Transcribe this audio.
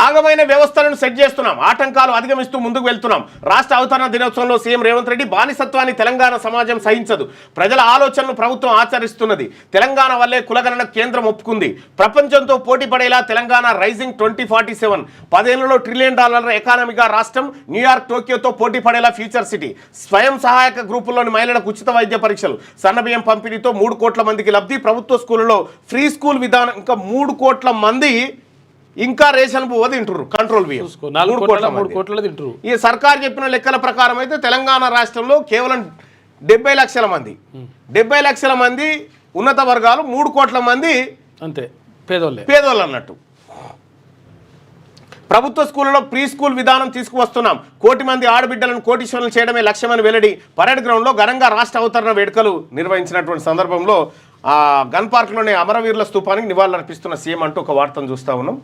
ఆగమైన వ్యవస్థలను సెట్ చేస్తున్నాం, ఆటంకాలు అధిగమిస్తూ ముందుకు వెళ్తున్నాం. రాష్ట్ర అవతరణ దినోత్సవంలో సీఎం రేవంత్ రెడ్డి బానిసత్వాన్ని తెలంగాణ సమాజం సహించదు, ప్రజల ఆలోచనను ప్రభుత్వం ఆచరిస్తున్నది, తెలంగాణ వల్లే కులగణన కేంద్రం ఒప్పుకుంది, ప్రపంచంతో పోటీ పడేలా తెలంగాణ రైజింగ్ 2047, 10 ఏళ్లలో $1 ట్రిలియన్ ఎకానమీగా రాష్ట్రం, న్యూయార్క్ టోక్యోతో పోటీ పడేలా ఫ్యూచర్ సిటీ, స్వయం సహాయక గ్రూపుల్లోని మహిళలకు ఉచిత వైద్య పరీక్షలు, సన్నబియ్యం పంపిణీతో 3 కోట్ల మందికి లబ్ధి, ప్రభుత్వ స్కూళ్లలో ఫ్రీ స్కూల్ విధానం, ఇంకా 3 కోట్ల మంది ఇంకా రేషన్ పువ్వు తింటారు, కంట్రోల్ బియ్యం 3 కోట్ల తింటారు. ఈ సర్కార్ చెప్పిన లెక్కల ప్రకారం అయితే తెలంగాణ రాష్ట్రంలో కేవలం 70 లక్షల మంది, 70 లక్షల మంది ఉన్నత వర్గాలు, 3 కోట్ల మంది అంతే పేదోళ్ళు అన్నట్టు. ప్రభుత్వ స్కూళ్లలో ప్రీ స్కూల్ విధానం తీసుకువస్తున్నాం, 1 కోటి మంది ఆడబిడ్డలను కోటీశ్వరులు చేయడమే లక్ష్యమని వెల్లడి. పరేడ్ గ్రౌండ్లో ఘనంగా రాష్ట్ర అవతరణ వేడుకలు నిర్వహించినటువంటి సందర్భంలో గన్ పార్క్లోని అమరవీరుల స్తూపానికి నివాళులర్పిస్తున్న సీఎం అంటూ ఒక వార్తను చూస్తూ ఉన్నాం.